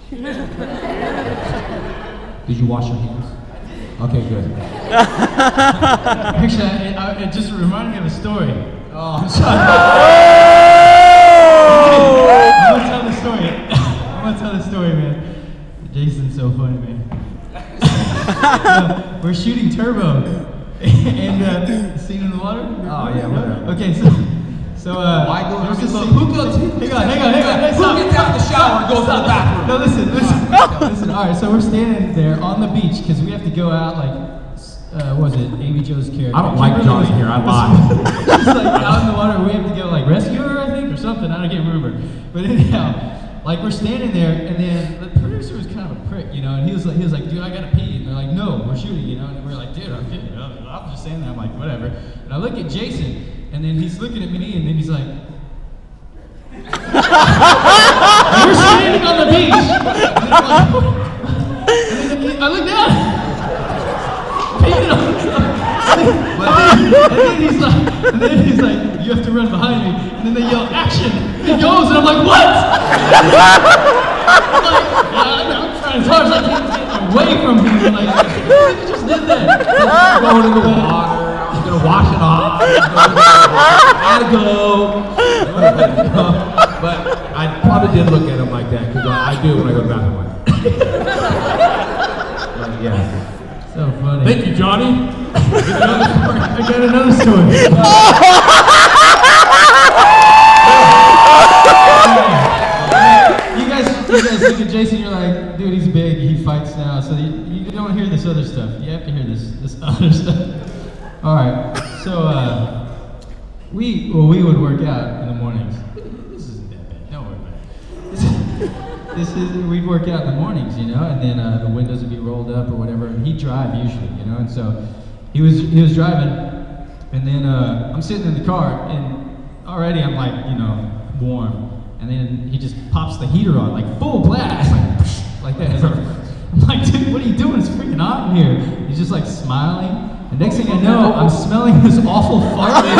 Did you wash your hands? Okay, good. Actually, it just reminded me of a story. Oh, I'm sorry. I'm gonna tell the story. I'm gonna tell the story, man. Jason's so funny, man. We're shooting Turbo, and scene in the water. Oh yeah, whatever. Okay, so why go? there's this Who goes? Hang on. Who gets out of the shower and goes to the bathroom? No, listen. All right, so we're standing there on the beach because we have to go out like. What was it? Amy Jo's character. I don't like Johnny here. I lied. It's like out in the water. We have to go like rescue her, I think, or something. I can't remember. But anyhow, like we're standing there, and then the producer was kind of a prick, you know. And he was like, dude, I gotta pee. And they're like, no, we're shooting, you know. And we're like, dude, I'm kidding. I'm just saying that. I'm like, whatever. And I look at Jason, and then he's looking at me, and then he's like, and we're standing on the beach. And then I look down. And then he's like, you have to run behind me. And then they yell, action! He goes, and I'm like, what? I'm like, I'm trying as hard as I can to get away from him. And like, he just did that. I'm going in the water. I'm gonna wash it off. Gotta go. But I probably did look at him like that because I do when I go to the bathroom. But yeah. So funny. Thank you, Johnny. I got another story. You guys look at Jason, you're like, dude, he's big, he fights now, so you don't hear this other stuff. You have to hear this other stuff. All right, so we would work out in the mornings. This isn't that bad. Don't worry about it. We'd work out in the mornings, you know, and then the windows would be rolled up or whatever, and he'd drive usually, you know, and so he was driving, and then I'm sitting in the car, and already I'm like, you know, warm, and then he just pops the heater on, like full blast, like that. I'm like, dude, what are you doing? It's freaking hot in here. He's just like smiling. And next thing I know, I'm smelling this awful fart. And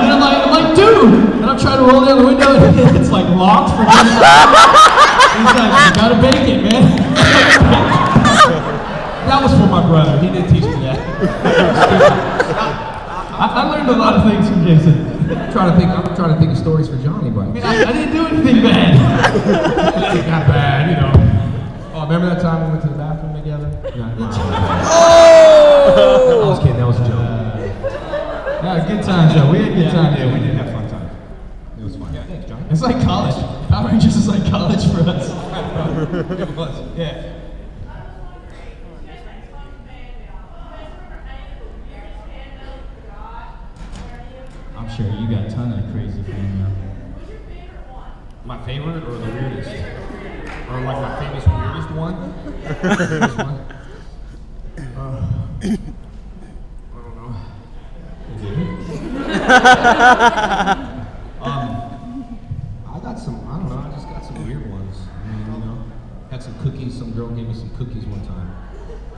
then I'm like, dude! And I'm trying to roll down the window, and it's like locked for just He's like, you gotta bake it, man. That was for my brother. He didn't teach me that. I learned a lot of things from Jason. I'm trying to think of stories for Johnny, but I didn't do anything bad. It got bad, you know. Oh, remember that time we went to the bathroom together? Oh! I was kidding. That was a joke. Yeah, good times though. We had good times. Yeah, we did have fun times. It was fun. Yeah, thanks, Johnny. It's like college. Power Rangers is like college for us. It was. Yeah. I'm sure you got a ton of crazy fans now. My favorite or the weirdest? Or like my famous weirdest one? Weirdest one? I don't know. I got some, I don't know, I just got some weird ones. I mean, you know, had some cookies, some girl gave me some cookies one time.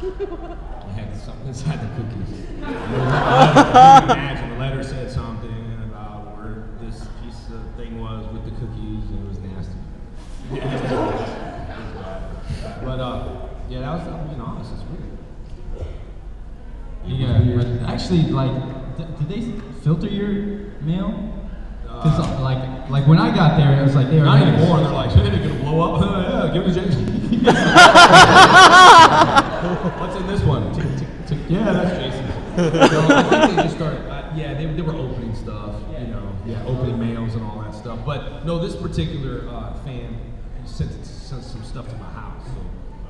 I had something inside the cookies. Imagine the letter said something about where this piece of thing was with the cookies, and it was nasty. But yeah, that was, being honest, it's weird. Yeah, actually, like, did they filter your mail? Because like when I got there, it was like they were not anymore. They're like, hey, they're gonna blow up. Yeah, give me the Jason. What's in this one? Yeah, that's Jason. So I think they just started. Yeah, they were opening stuff. You know, opening mails and all that stuff. But no, this particular fan sent some stuff to my house. So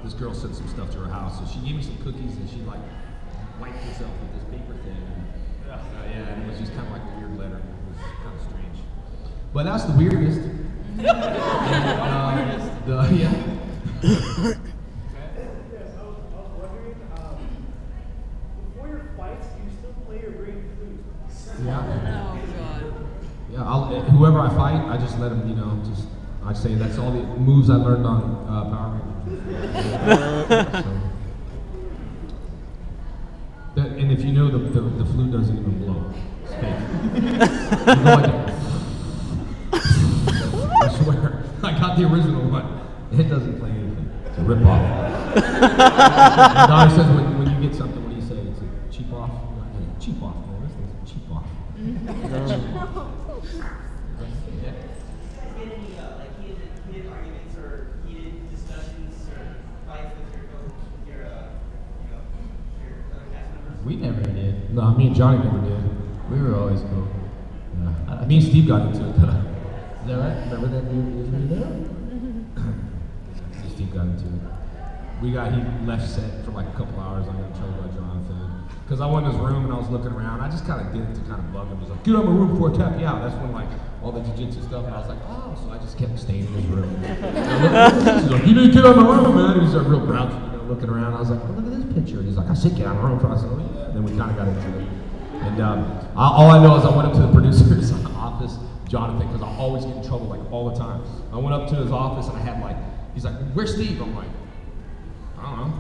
this girl sent some stuff to her house. So she gave me some cookies, and she like wiped herself with this paper thing. And and it was just kind of like a weird letter. It was kind of strange. But that's the weirdest. Yeah. Before your fights, do you still play or bring food? Yeah. Oh, God. Yeah, whoever I fight, I just let them, you know, I say that's all the moves I learned on Power Rangers. And if you know, the flute doesn't even blow. It's fake. You go like I swear, I got the original one. It doesn't play anything. It's a rip-off. My daughter says when you get something, what do you say? It's a cheap off? Cheap off, man. This thing's a cheap off. Heated arguments or heated discussions or fights with your other cast members? We never did. No, me and Johnny never did. We were always cool. Yeah. Me and Steve got into it. Is that right? Remember that dude there? Steve got into it. He left set for like a couple hours. I got in trouble by Jonathan. Because I went in his room and I was looking around. I just kind of did it to kind of bug him. He's like, get out of my room before I tap you out. That's when like all the jiu-jitsu stuff. And I was like, oh. So I just kept staying in his room. He's like, you need to get out of my room, man. He's like real grouchy, looking around. I was like, oh, look at this picture. And he's like, I should get out of my room. So I said, oh yeah. And then we kind of got into it. And all I know is I went up to the producer's office, Jonathan, because I always get in trouble like all the time. I went up to his office and I had like, he's like, where's Steve? I'm like, I don't know.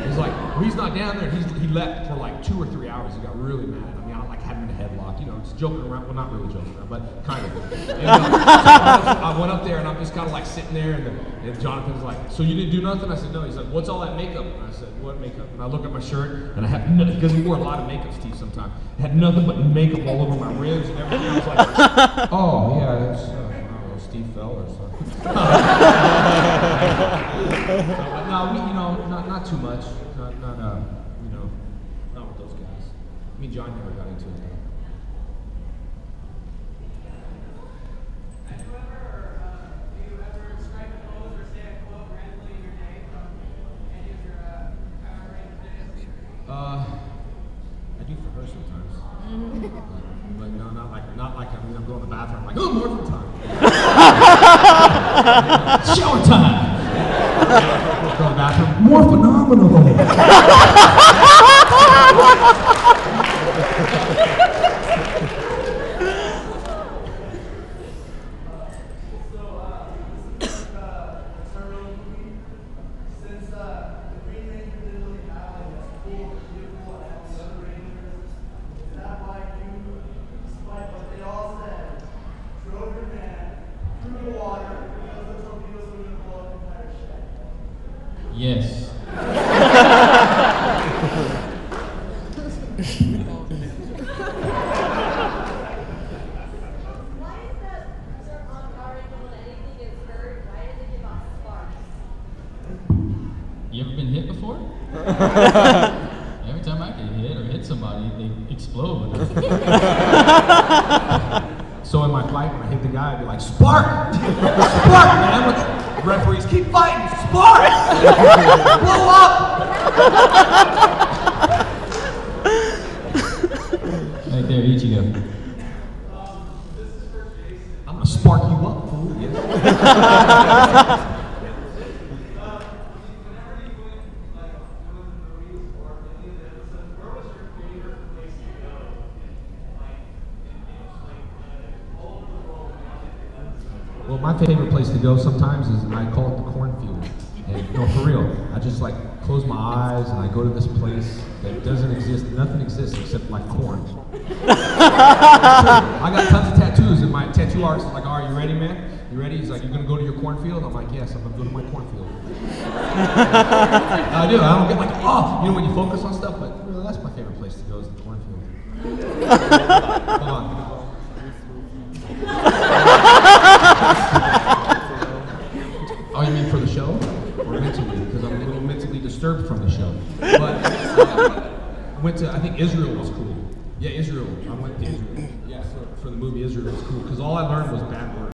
He's like, well, he's not down there. He left for like 2 or 3 hours. He got really mad. I mean, I like had him in a headlock, just joking around. Well, not really joking around, but kind of. And, I went up there and I'm just kind of like sitting there, and Jonathan's like, so you didn't do nothing? I said, no. He's like, what's all that makeup? And I said, what makeup? And I look at my shirt and I have nothing, because he wore a lot of makeup, Steve, sometimes. I had nothing but makeup all over my ribs and everything. I was like, oh, yeah, that's, I don't know, Steve fell or something. No, not too much. Not with those guys. Me and John never got into it. Do you ever strike a pose or say a quote randomly in your day from any of your videos? I do for her sometimes. But no, not like I'm going to the bathroom. I'm like, oh, morphin' time. Shower time. Go to the bathroom. More phenomenal. Yes. You ever been hit before? Every time I get hit or hit somebody, they explode. So in my fight, when I hit the guy, I'd be like, spark! Spark, man! Referees, keep fighting! Spark! Blow up! Right there, Ikkicon. I'm gonna spark you up, fool. Yeah. Well, my favorite place to go sometimes is, I call it the cornfield. And no, for real, I just like close my eyes and I go to this place that doesn't exist. Nothing exists except like corn. I got tons of tattoos, and my tattoo artist is like, all right, you ready, man? You ready? He's like, you're gonna go to your cornfield? I'm like, yes, I'm gonna go to my cornfield. I do. I don't get like, oh, when you focus on stuff, but really, that's my favorite place to go is the cornfield. Hold on. Oh, you mean for the show? Or mentally? Because I'm a little mentally disturbed from the show. But I went to, I think Israel was cool. Yeah, Israel. I went to Israel. Yeah, for the movie Israel was cool. Because all I learned was bad words.